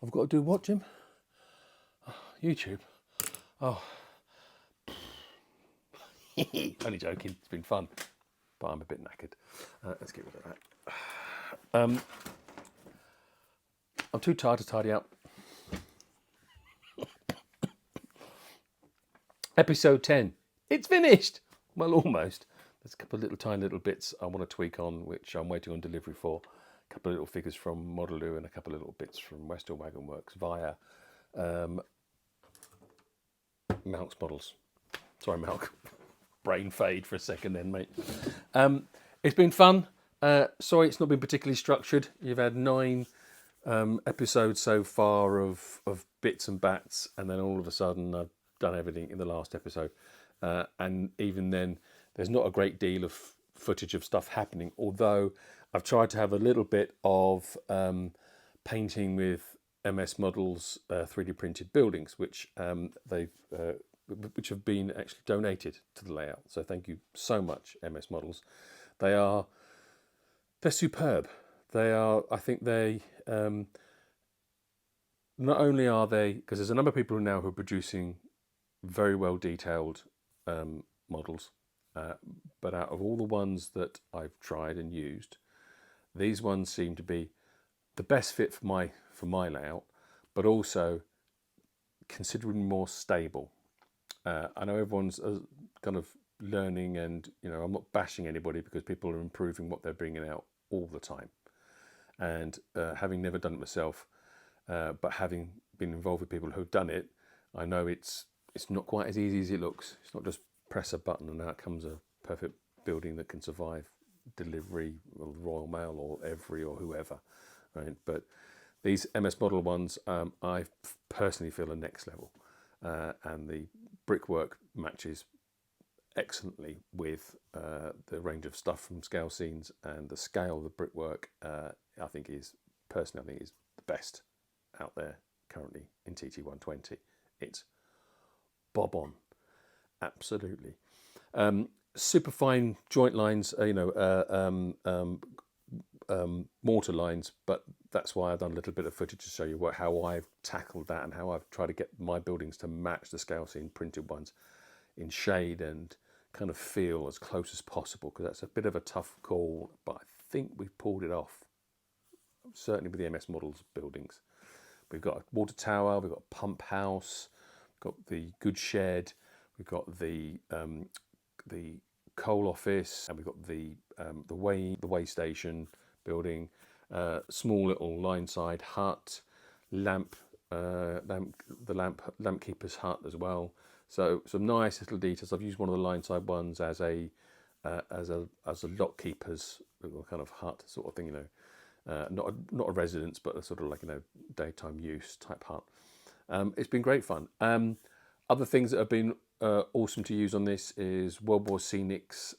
I've got to do what, Jim? YouTube. Oh. Only joking, it's been fun. But I'm a bit knackered. Let's get rid of that. I'm too tired to tidy up. Episode 10. It's finished! Well, almost. There's a couple of tiny little bits I want to tweak on, which I'm waiting on delivery for. A couple of little figures from Modeloo and a couple of little bits from Westall Wagon Works via Malk's Models. Sorry, Malk. Brain fade for a second then, mate. It's been fun. Sorry it's not been particularly structured. You've had 9 episodes so far of bits and bats, and then all of a sudden I've done everything in the last episode. And even then, there's not a great deal of footage of stuff happening, although I've tried to have a little bit of painting with MS Models 3D printed buildings, which which have been actually donated to the layout. So thank you so much, MS Models. They're superb. They are. I think they not only are they, because there's a number of people now who are producing very well detailed models, but out of all the ones that I've tried and used, these ones seem to be the best fit for my layout, but also considerably more stable. I know everyone's kind of learning, and I'm not bashing anybody because people are improving what they're bringing out all the time. And having never done it myself, but having been involved with people who've done it, I know it's not quite as easy as it looks. It's not just press a button and out comes a perfect building that can survive delivery of Royal Mail or Every or whoever, right? But these MS Model ones, I personally feel are next level, and the brickwork matches excellently with the range of stuff from Scale Scenes, and the scale of the brickwork I think is the best out there currently in TT120. It's bob on, absolutely. Super fine joint lines, mortar lines, but that's why I've done a little bit of footage to show you how I've tackled that and how I've tried to get my buildings to match the Scale Scene printed ones in shade and kind of feel as close as possible, because that's a bit of a tough call, but I think we've pulled it off, certainly with the MS Models buildings. We've got a water tower, we've got a pump house, we've got the goods shed, we've got the coal office, and we've got the way station building, small little line side hut, lamp keeper's hut as well. So some nice little details. I've used one of the line side ones as a lock keeper's kind of hut sort of thing, not a residence, but a sort of like daytime use type hut. It's been great fun. Other things that have been awesome to use on this is World War Scenic's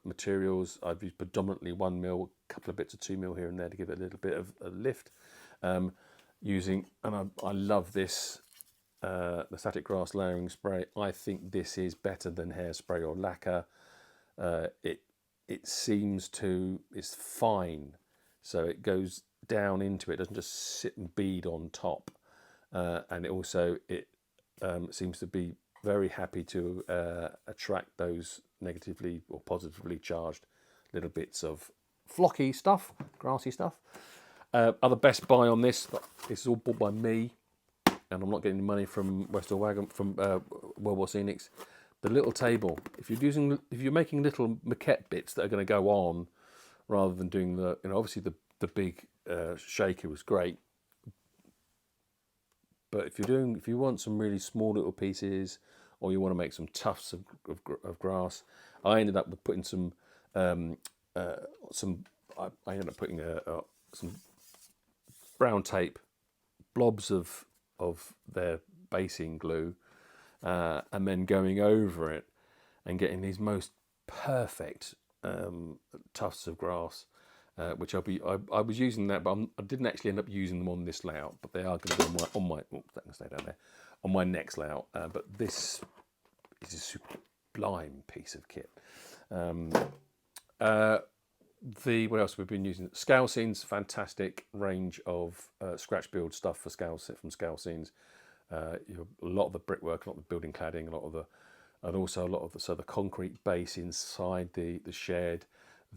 materials. I've used predominantly 1mm, a couple of bits of 2mm here and there to give it a little bit of a lift. I love this, the static grass layering spray. I think this is better than hairspray or lacquer. It's fine, so it goes down into it, doesn't just sit and bead on top, and it seems to be very happy to attract those negatively or positively charged little bits of flocky stuff, grassy stuff. Other best buy on this is all bought by me, and I'm not getting money from Westall Wagon, from World War Scenics. The little table, if you're making little maquette bits that are going to go on, rather than doing obviously the big shaker was great, but if you want some really small little pieces, or you want to make some tufts of grass, I ended up with putting some brown tape, blobs of their basing glue, and then going over it and getting these most perfect tufts of grass, which I was using that, but I didn't actually end up using them on this layout, but they are going to be on my that can stay down there, on my next layout. But this is a sublime piece of kit. what else we've been using? Scale Scenes, fantastic range of scratch build stuff for from Scale Scenes. A lot of the brickwork, a lot of the building cladding, and also a lot of the concrete base inside the shed,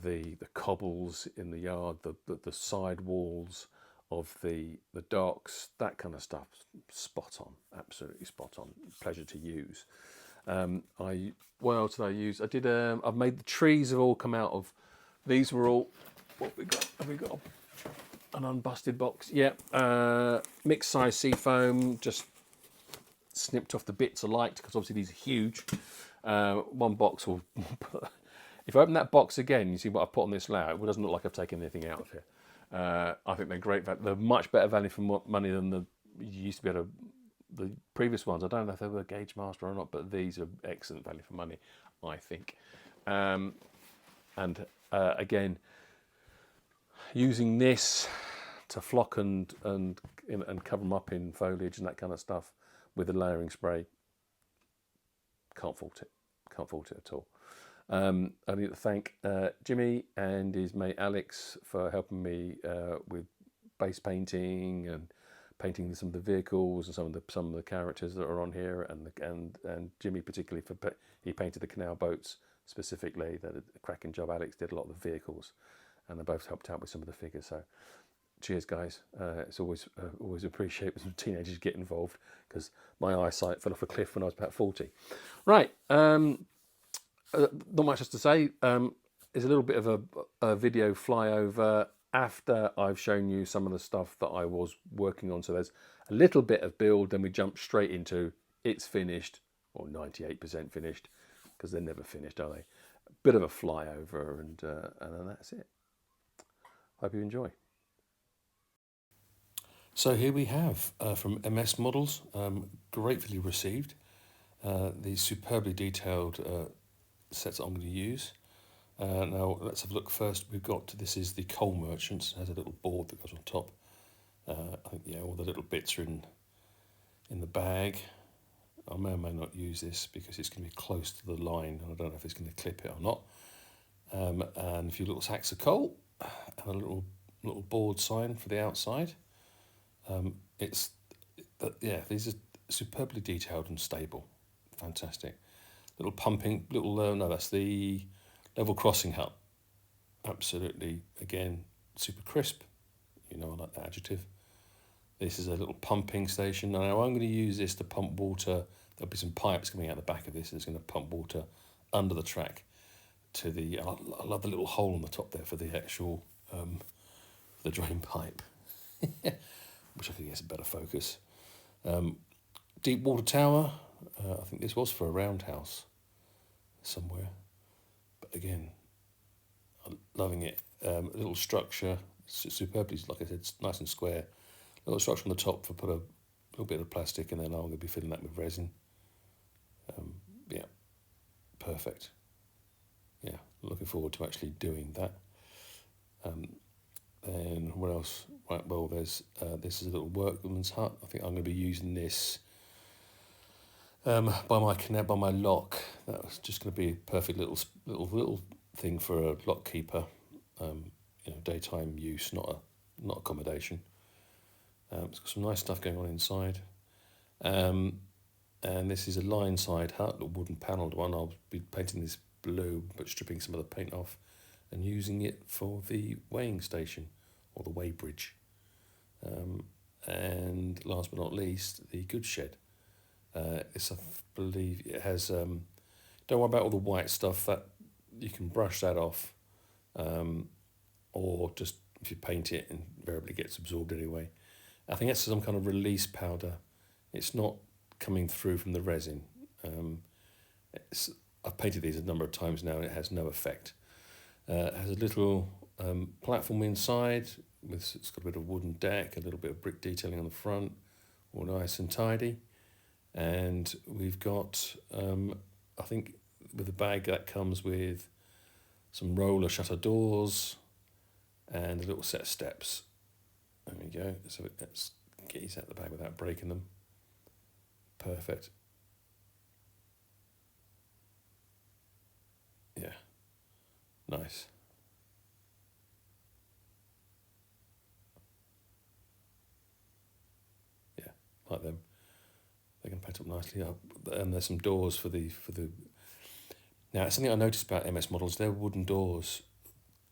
the cobbles in the yard, the side walls of the docks, that kind of stuff. Spot on, absolutely spot on. Pleasure to use. What else did I use? I've made the trees have all come out of. These were all. What we got? Have we got an unbusted box? Yeah. Mixed size seafoam. Just snipped off the bits I liked because obviously these are huge. One box will. If I open that box again, you see what I've put on this layout. It doesn't look like I've taken anything out of here. I think they're great. They're much better value for money than you used to be able to. The previous ones, I don't know if they were Gauge Master or not, but these are excellent value for money, I think. Again, using this to flock and cover them up in foliage and that kind of stuff with the layering spray, can't fault it. Can't fault it at all. I need to thank Jimmy and his mate Alex for helping me with base painting and painting some of the vehicles and some of the characters that are on here, and Jimmy particularly he painted the canal boats specifically. That a cracking job. Alex did a lot of the vehicles, and they both helped out with some of the figures. So, cheers, guys. It's always appreciated when teenagers get involved because my eyesight fell off a cliff when I was about 40. Right. Not much else to say. There's a little bit of a video flyover after I've shown you some of the stuff that I was working on. So there's a little bit of build, then we jump straight into it's finished, or 98% finished, because they're never finished, are they? A bit of a flyover, and then that's it. Hope you enjoy. So here we have from MS Models, gratefully received, these superbly detailed sets that I'm going to use. Now let's have a look first. This is the Coal Merchants. It has a little board that goes on top. I think all the little bits are in the bag. I may or may not use this because it's going to be close to the line, and I don't know if it's going to clip it or not. And a few little sacks of coal, and a little board sign for the outside. These are superbly detailed and stable. Fantastic. That's the level crossing hut. Absolutely, again, super crisp. I like that adjective. This is a little pumping station. Now I'm going to use this to pump water. There'll be some pipes coming out the back of this, and it's going to pump water under the track to the. I love the little hole on the top there for the actual the drain pipe. Wish I could get some better focus. Deep water tower. I think this was for a roundhouse somewhere, but again, I'm loving it. A little structure, superbly, like I said, nice and square. A little structure on the top for put a little bit of plastic, and then I'm going to be filling that with resin. Perfect. Yeah, looking forward to actually doing that. Then what else? Right, well, this is a little workman's hut. I think I'm going to be using this by my lock. That was just going to be a perfect little thing for a lock keeper. Daytime use, not accommodation. It's got some nice stuff going on inside. And this is a line side hut, a wooden panelled one. I'll be painting this blue, but stripping some of the paint off and using it for the weighing station or the weigh bridge. And last but not least, the goods shed. I believe it has. Don't worry about all the white stuff. That you can brush that off, or just if you paint it, invariably gets absorbed anyway. I think that's some kind of release powder. It's not coming through from the resin. I've painted these a number of times now, and it has no effect. It has a little platform inside. It's got a bit of wooden deck, a little bit of brick detailing on the front, all nice and tidy. And we've got, I think, with the bag that comes with some roller shutter doors and a little set of steps. There we go. So let's get these out of the bag without breaking them. Perfect. Yeah. Nice. like them. They can paint up nicely. And there's some doors for the. Now, something I noticed about MS models, their wooden doors,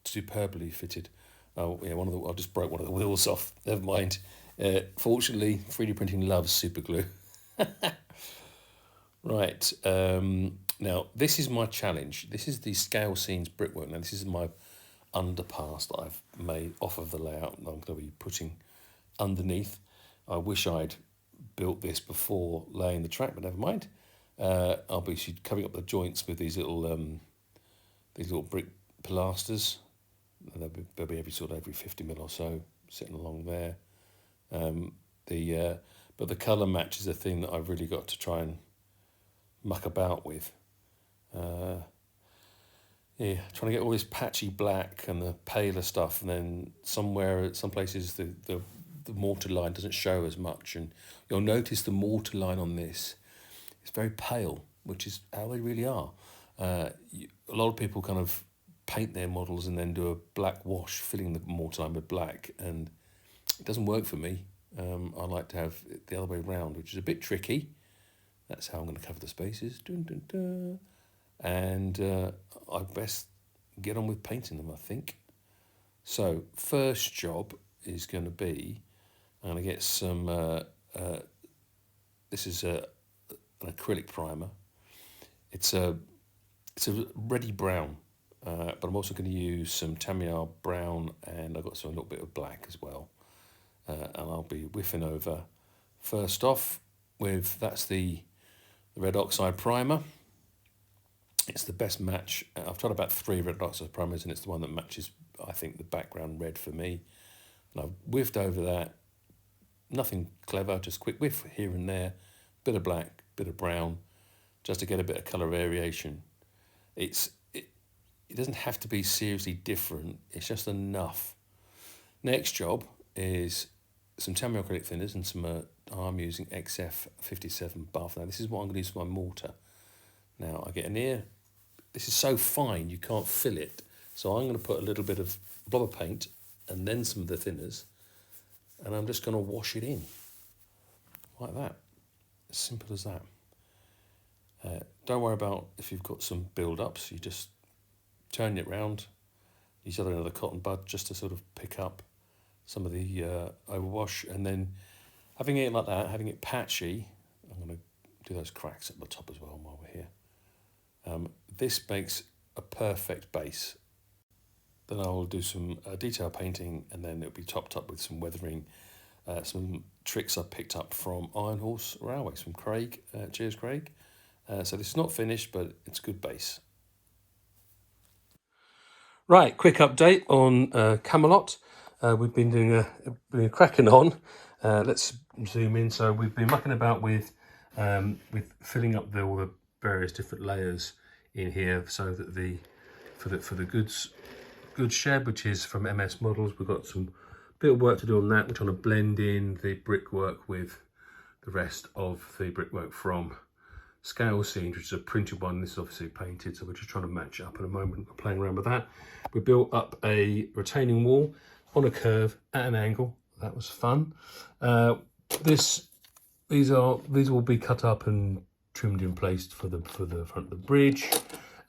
superbly fitted. Oh yeah, I just broke one of the wheels off. Never mind. Fortunately, 3D printing loves super glue. Right. Now, this is my challenge. This is the scale scenes brickwork. Now, this is my underpass that I've made off of the layout that I'm going to be putting underneath. I wish I'd built this before laying the track, but never mind. I'll be covering up the joints with these little brick pilasters. They'll be every 50 mil or so sitting along there. But the colour match is the thing that I've really got to try and muck about with. Trying to get all this patchy black and the paler stuff, and then some places the mortar line doesn't show as much, and you'll notice the mortar line on this is very pale, which is how they really are. A lot of people kind of paint their models and then do a black wash, filling the mortar line with black, and it doesn't work for me. I like to have it the other way around, which is a bit tricky. That's how I'm going to cover the spaces. Dun, dun, dun. And I best get on with painting them, I think. So first job is going to be, I'm going to get some, this is an acrylic primer. It's a reddy brown, but I'm also going to use some Tamiya brown, and I've got a little bit of black as well. And I'll be whiffing over first off with, that's the red oxide primer. It's the best match. I've tried about 3 red oxide primers, and it's the one that matches, I think, the background red for me. And I've whiffed over that. Nothing clever, just quick whiff here and there. Bit of black, bit of brown, just to get a bit of colour variation. It doesn't have to be seriously different. It's just enough. Next job is some Tamiya acrylic thinners and some I'm using XF57 buff. Now this is what I'm going to use for my mortar. Now I get an ear. This is so fine you can't fill it. So I'm going to put a little bit of blob of paint and then some of the thinners, and I'm just going to wash it in like that. As simple as that. Don't worry about if you've got some build-ups. You just turn it round, use another cotton bud just to sort of pick up some of the overwash, and then having it like that, having it patchy, I'm going to do those cracks at the top as well while we're here. This makes a perfect base. Then I'll do some detail painting, and then it'll be topped up with some weathering, some tricks I picked up from Iron Horse Railways, from Craig. Cheers, Craig. So this is not finished, but it's a good base. Right, quick update on CAMELOT. We've been doing cracking on. Let's zoom in. So we've been mucking about with filling up all the various different layers in here, so that for the goods shed, which is from MS Models, we've got some bit of work to do on that. We're trying to blend in the brickwork with the rest of the brickwork from Scale Scenes, which is a printed one. This is obviously painted, so we're just trying to match it up in a moment. We're playing around with that. We built up a retaining wall on a curve at an angle. That was fun. These will be cut up and trimmed in place for the front of the bridge.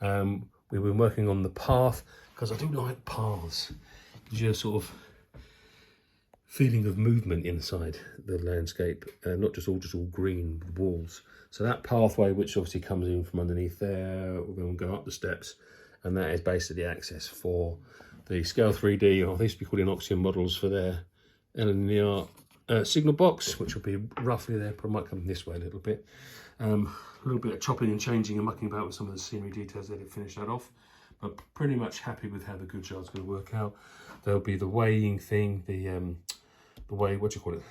We've been working on the path, because I do like paths. Gives you a sort of feeling of movement inside the landscape, not just all green walls. So that pathway, which obviously comes in from underneath there, we're going to go up the steps, and that is basically access for the Scale 3D, or they used to be called Inoxium models, for their LNER signal box, which will be roughly there. Probably might come this way a little bit. A little bit of chopping and changing and mucking about with some of the scenery details there to finish that off. But pretty much happy with how the goods yard's going to work out. There'll be the weighing thing, the what do you call it?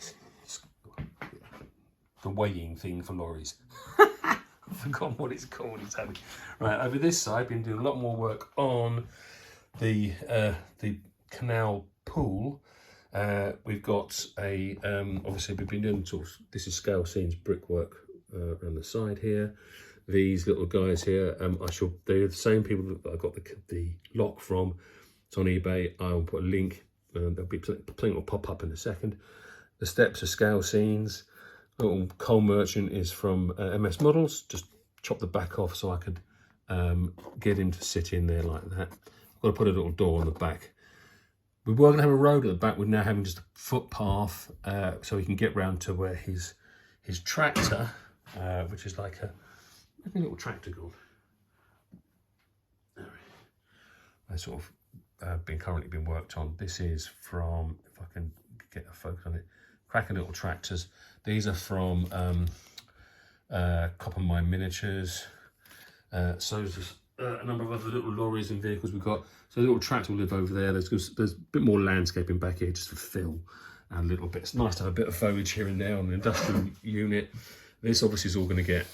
The weighing thing for lorries. I've forgotten what it's called exactly. Right, over this side, been doing a lot more work on the canal pool. We've got a obviously we've been doing sort of, this is Scale Scenes brickwork around the side here. These little guys here, they're the same people that I got the lock from. It's on eBay. I'll put a link. There'll be something will pop up in a second. The steps are Scale Scenes. little coal merchant is from MS Models. Just chop the back off so I could get him to sit in there like that. I've got to put a little door on the back. We were going to have a road at the back. We're now having just a footpath so he can get round to where his tractor, which is like a little tractor gone. That's sort of currently been worked on. This is from, if I can get a focus on it, Cracker Little Tractors. These are from Copper Mine Miniatures. So there's a number of other little lorries and vehicles we've got. So the little tractor will live over there. There's a bit more landscaping back here just for fill and little bits. Nice to have a bit of foliage here and there on the industrial unit. This obviously is all going to get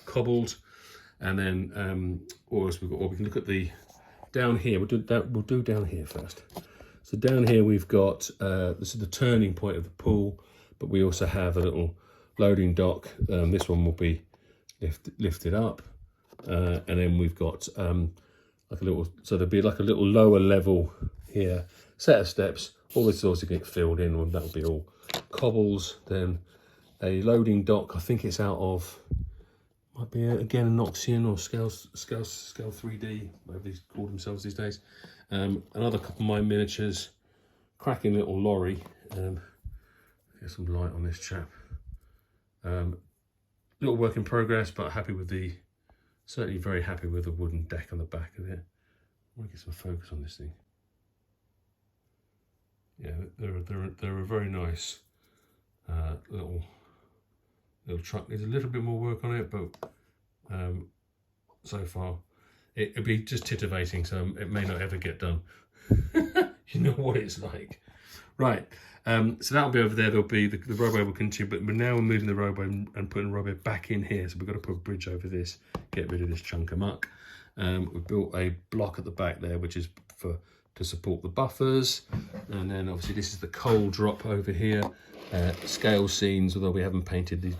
cobbled, and then what else we've got? Well, we can look at the down here. We'll do down here first. So down here we've got this is the turning point of the pool, but we also have a little loading dock. This one will be lifted up, and then we've got like a little, so there'll be like a little lower level here, set of steps. All this also get filled in, and that'll be all cobbles. Then a loading dock. I think it's out of, might be again an Noxian or Scale 3D, whatever these call themselves these days. Another Couple of Mine Miniatures, cracking little lorry. Get some light on this chap. Little work in progress, but happy with the, certainly very happy with the wooden deck on the back of it. I want to get some focus on this thing. Yeah, they're a very nice little truck. Needs a little bit more work on it, but so far it'll be just titivating, so it may not ever get done. You know what it's like. Right, so that'll be over there. There'll be the roadway will continue, but we're now moving the roadway and putting the roadway back in here. So we've got to put a bridge over this, get rid of this chunk of muck. We've built a block at the back there, which is to support the buffers, and then obviously this is the coal drop over here. Scale scenes, although we haven't painted these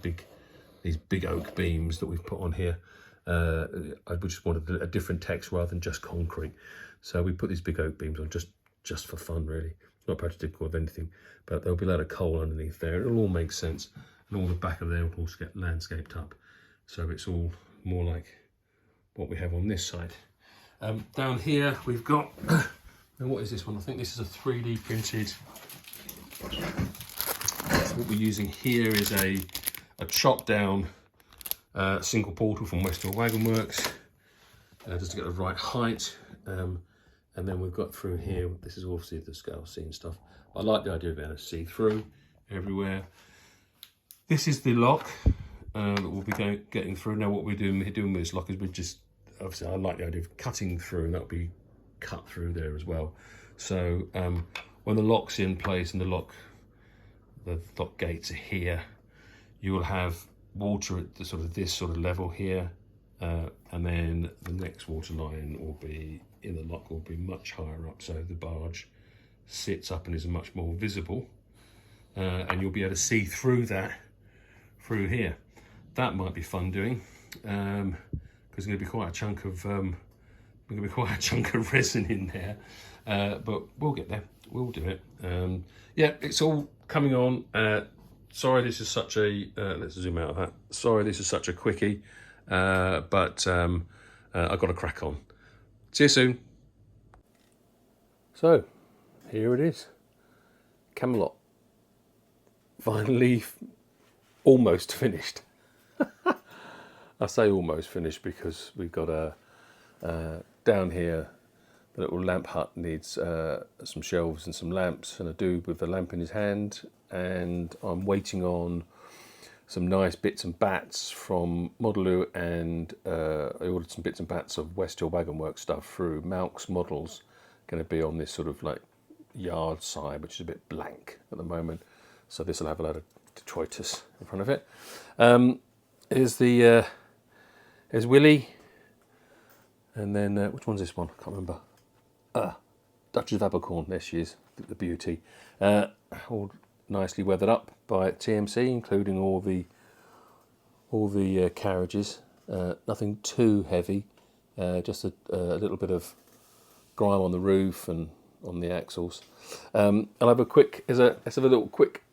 big oak beams that we've put on here. I just wanted a different text rather than just concrete, so we put these big oak beams on just for fun, really. It's not practical of anything, but there'll be a lot of coal underneath there. It'll all make sense, and all the back of there will all get landscaped up, so it's all more like what we have on this side. Down here we've got now what is this one? I think this is a 3D printed. What we're using here is a chopped down single portal from Westhill Wagon Works, just to get the right height. And then we've got through here, this is obviously the scale scene stuff. I like the idea of being able to see through everywhere. This is the lock that we'll be getting through. Now what we're doing with this lock is we're just, obviously I like the idea of cutting through, and that'll be cut through there as well. So when the lock's in place and the lock gates are here, you will have water at the this sort of level here, and then the next water line will be in the lock, will be much higher up, so the barge sits up and is much more visible, and you'll be able to see through that through here. That might be fun doing, because there's going to be quite a chunk of resin in there, but we'll get there. We'll do it. Yeah, it's all coming on. Sorry, this is such a let's zoom out of that. Sorry, this is such a quickie, but I've got to crack on. See you soon. So, here it is, Camelot. Finally, almost finished. I say almost finished because we've got down here, the little lamp hut needs some shelves and some lamps, and a dude with a lamp in his hand, and I'm waiting on some nice bits and bats from Modeloo, and I ordered some bits and bats of Westhill Wagon Works stuff through Malk's Models. Going to be on this sort of like yard side, which is a bit blank at the moment, so this will have a lot of detritus in front of it. Here's Willie, and then which one's this one? I can't remember. Duchess of Abercorn, there she is, the beauty. All nicely weathered up by TMC, including all the carriages. Nothing too heavy, just a little bit of grime on the roof and on the axles. I'll have a quick, let's have a little quick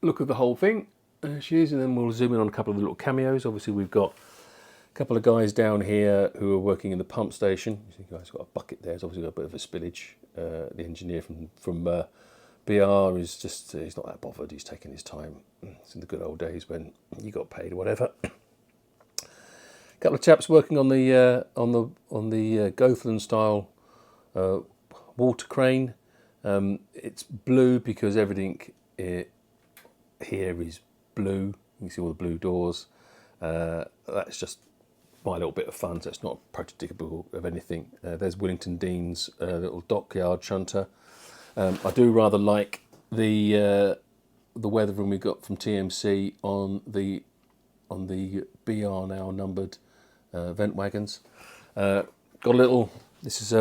look at the whole thing. There she is, and then we'll zoom in on a couple of the little cameos. Obviously, we've got a couple of guys down here who are working in the pump station. You see, guys got a bucket there. It's obviously got a bit of a spillage. The engineer from BR is just he's not that bothered. He's taking his time. It's in the good old days when you got paid or whatever. A couple of chaps working on the Gothland style water crane. It's blue because everything here is blue. You can see all the blue doors. That's just my little bit of fun, so it's not prototypical of anything. There's Willington Dean's little dockyard shunter. I do rather like the weather room we got from TMC on the BR now numbered vent wagons. Got a little. This is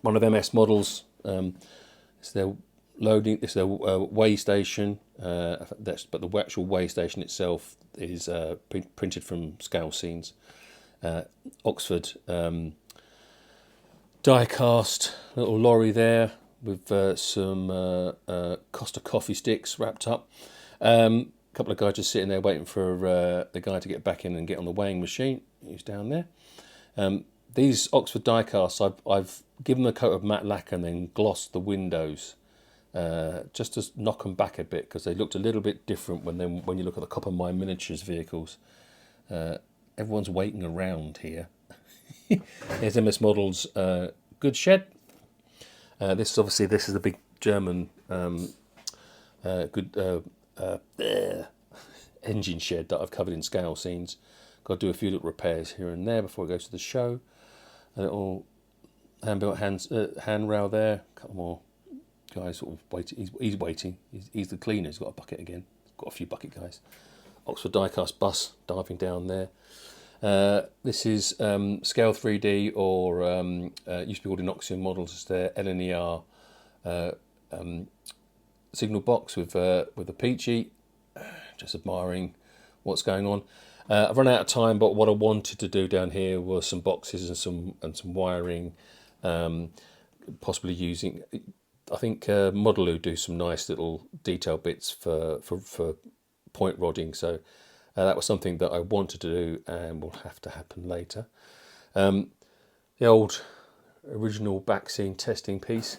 one of MS models. It's their loading. It's their way station. But the actual way station itself is printed from scale scenes. Oxford die cast little lorry there with some Costa coffee sticks wrapped up. A couple of guys just sitting there waiting for the guy to get back in and get on the weighing machine. He's down there. These Oxford die casts, I've given them a coat of matte lacquer and then glossed the windows just to knock them back a bit, because they looked a little bit different when you look at the Copper Mine Miniatures vehicles. Everyone's waiting around here. Here's MS Models goods shed. This is a big German engine shed that I've covered in scale scenes. Got to do a few little repairs here and there before it goes to the show. A little hand-built handrail there. A couple more guys sort of waiting. He's waiting. He's the cleaner. He's got a bucket again. Got a few bucket guys. Oxford diecast bus diving down there. This is Scale 3D, or used to be called Inoxium Models. It's their LNER signal box with a Peachy. Just admiring what's going on. I've run out of time, but what I wanted to do down here was some boxes and some wiring, possibly using. I think Modeloo do some nice little detail bits for point rodding. So that was something that I wanted to do and will have to happen later. The old original back scene testing piece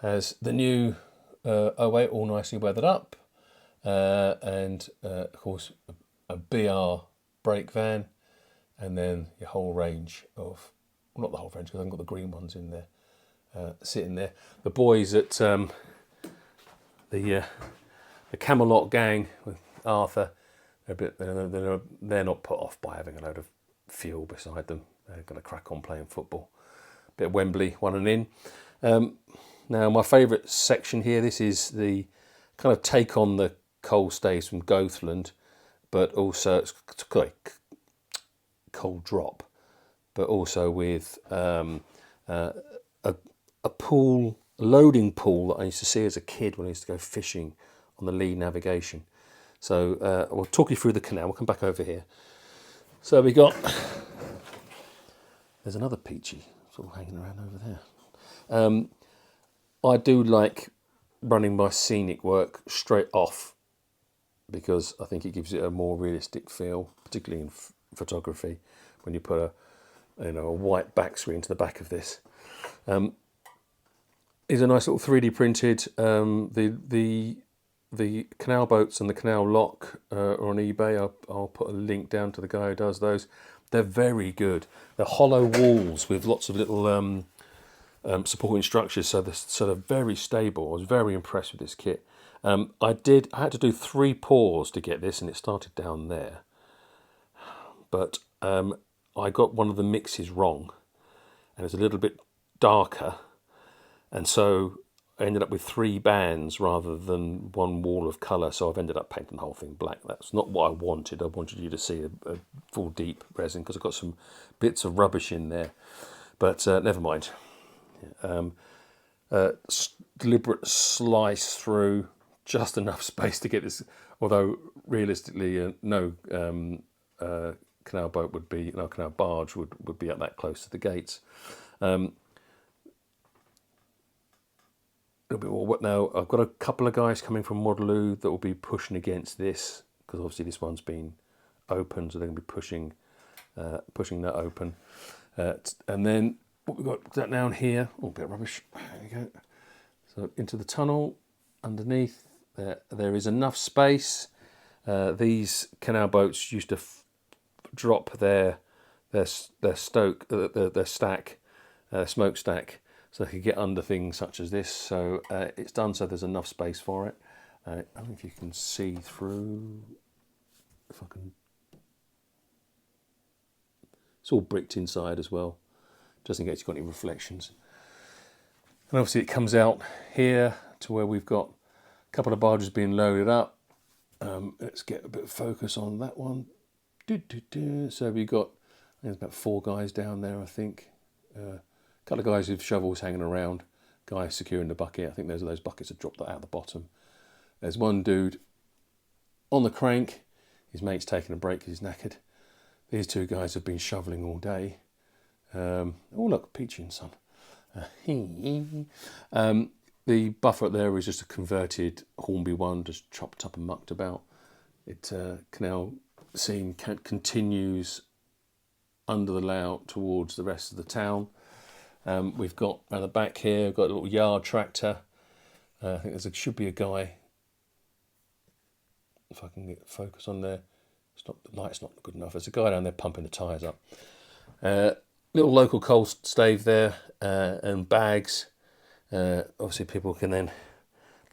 has the new 08 all nicely weathered up, and of course a BR brake van, and then your whole range of, well, not the whole range because I haven't got the green ones in there sitting there. The boys at the CAMELOT gang with Arthur, they're not put off by having a load of fuel beside them. They're going to crack on playing football. Bit of Wembley, one and in. Now my favourite section here, this is the kind of take on the coal stays from Gothland, but also it's like coal drop, but also with a pool, a loading pool that I used to see as a kid when I used to go fishing on the Lee navigation. So we'll talk you through the canal. We'll come back over here. So we got, there's another Peachy sort of hanging around over there. I do like running my Scenic work straight off, because I think it gives it a more realistic feel, particularly in photography, when you put a white back screen to the back of this. Is a nice little 3D printed. The canal boats and the canal lock are on eBay. I'll put a link down to the guy who does those. They're very good. They're hollow walls with lots of little supporting structures, so they're very stable. I was very impressed with this kit. I had to do 3 pours to get this, and it started down there. But I got one of the mixes wrong, and it's a little bit darker, and so I ended up with 3 bands rather than one wall of colour. So I've ended up painting the whole thing black. That's not what I wanted. I wanted you to see a full deep resin, because I've got some bits of rubbish in there. But never mind. Deliberate slice through, just enough space to get this, although realistically no canal boat would be, no canal barge would be up that close to the gates. A little bit more. Now I've got a couple of guys coming from Modeloo that will be pushing against this because obviously this one's been open, so they're going to be pushing that open. And then what we've got that down here, oh, a bit of rubbish, there you go. So into the tunnel underneath, there is enough space. These canal boats used to drop their smokestack, so they could get under things such as this. So it's done so there's enough space for it. I don't know if you can see through. If I can, it's all bricked inside as well, just in case you've got any reflections. And obviously it comes out here to where we've got a couple of barges being loaded up. Let's get a bit of focus on that one. So we've got, I think there's about 4 guys down there, I think. A couple of guys with shovels hanging around, guys securing the bucket. I think those buckets have dropped out the bottom. There's one dude on the crank. His mate's taking a break because he's knackered. These 2 guys have been shoveling all day. Oh look, Peachy and Son. The buffer there is just a converted Hornby one, just chopped up and mucked about. It canal scene continues under the layout towards the rest of the town. We've got around the back here, we've got a little yard tractor. I think should be a guy. If I can get focus on there. The light's not good enough. There's a guy down there pumping the tyres up. Little local coal stave there, and bags. Obviously people can then,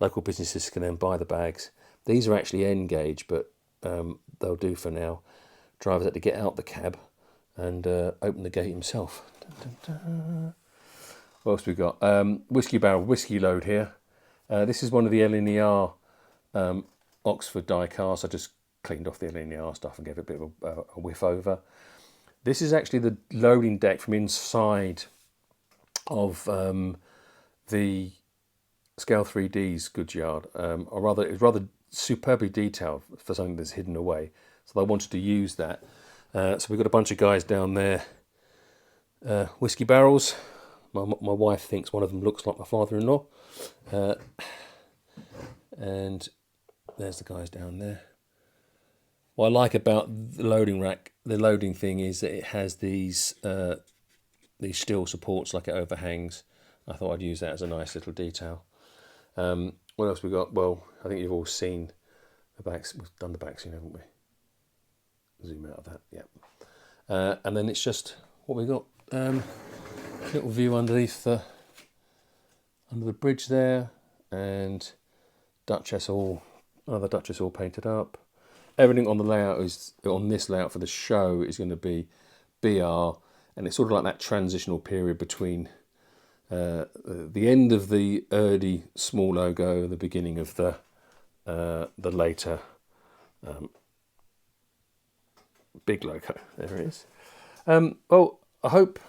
local businesses can then buy the bags. These are actually end gauge, but they'll do for now. Driver's had to get out the cab and open the gate himself. What else we got? Whiskey barrel, whiskey load here. This is one of the LNER Oxford die casts. I just cleaned off the LNER stuff and gave it a bit of a whiff over. This is actually the loading deck from inside of the Scale 3D's goods yard. Or rather, it's rather superbly detailed for something that's hidden away. So I wanted to use that. So we've got a bunch of guys down there. Whiskey barrels. My wife thinks one of them looks like my father-in-law. And there's the guys down there. What I like about the loading rack, the loading thing, is that it has these steel supports like it overhangs. I thought I'd use that as a nice little detail. What else we got? Well, I think you've all seen the backs. We've done the back scene, haven't we? Zoom out of that, yeah. And then it's just what we got. Little view underneath under the bridge there, and another Duchess all painted up. Everything on the layout on this layout for the show is going to be BR, and it's sort of like that transitional period between the end of the early small logo and the beginning of the later big logo. There it is. Well, I hope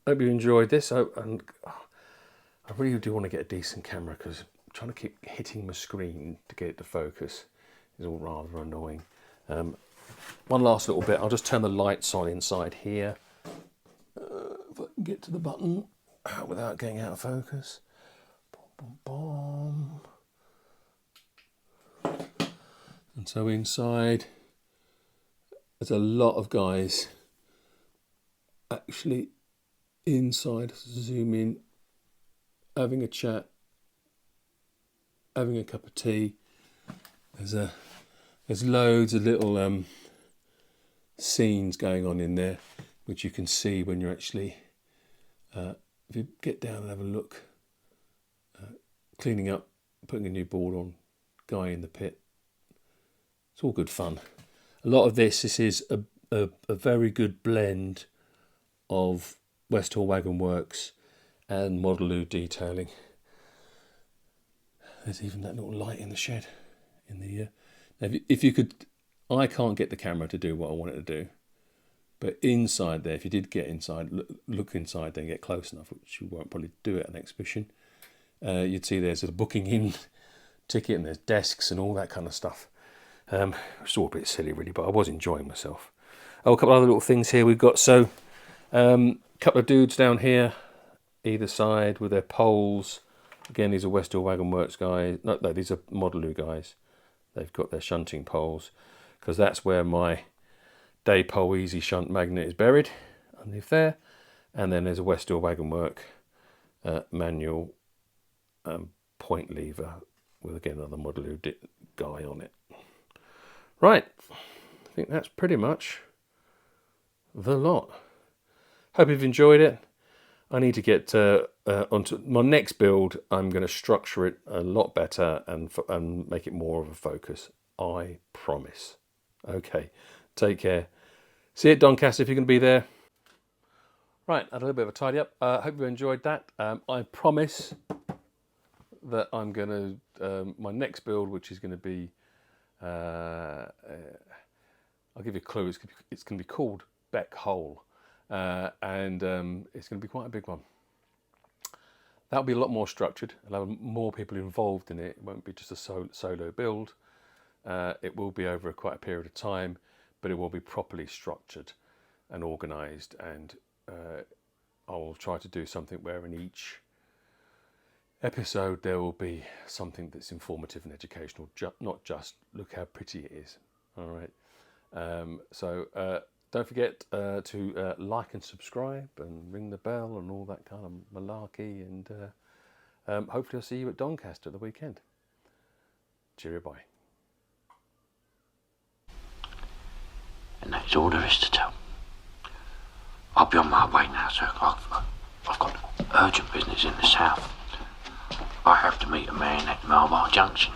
you enjoyed this. And I really do want to get a decent camera, because trying to keep hitting my screen to get it to focus is all rather annoying. One last little bit. I'll just turn the lights on inside here. If I can get to the button without getting out of focus. Boom, boom, boom. And so inside, there's a lot of guys actually inside. Zoom in, having a chat, having a cup of tea. There's loads of little scenes going on in there, which you can see when you're actually, if you get down and have a look, cleaning up, putting a new board on, guy in the pit. It's all good fun. A lot of this is a very good blend of West Hall Wagon Works and Modeloo detailing. There's even that little light in the shed. If you could, I can't get the camera to do what I want it to do, but inside there, if you did get inside, look inside, then get close enough, which you won't probably do at an exhibition, you'd see there's a booking in ticket and there's desks and all that kind of stuff. It's all a bit silly really, but I was enjoying myself. Oh, a couple of other little things here we've got. So a couple of dudes down here either side with their poles. Again, these are West Hill Wagon Works guys. No, these are Modeloo guys. they've got their shunting poles, because that's where my Daypole Easy Shunt magnet is buried, underneath there. And then there's a Westall Wagonwork manual point lever with, again, another Modeloo guy on it. Right, I think that's pretty much the lot. Hope you've enjoyed it. I need to get onto my next build. I'm going to structure it a lot better and make it more of a focus. I promise. Okay, take care. See you at Doncaster if you're going to be there. Right, I had a little bit of a tidy up. Hope you enjoyed that. I promise that I'm going to, my next build, which is going to be, I'll give you a clue, it's going to be called Beck Hole. And it's going to be quite a big one. That'll be a lot more structured. I'll have more people involved in it. It won't be just a solo build. It will be over quite a period of time, but it will be properly structured and organised. And I will try to do something where in each episode there will be something that's informative and educational, not just look how pretty it is. All right. So don't forget to like and subscribe and ring the bell and all that kind of malarkey. And hopefully I'll see you at Doncaster at the weekend. Cheerio, bye. And that's all there is to tell. I'll be on my way now, sir. I've got urgent business in the south. I have to meet a man at Melbourne Junction.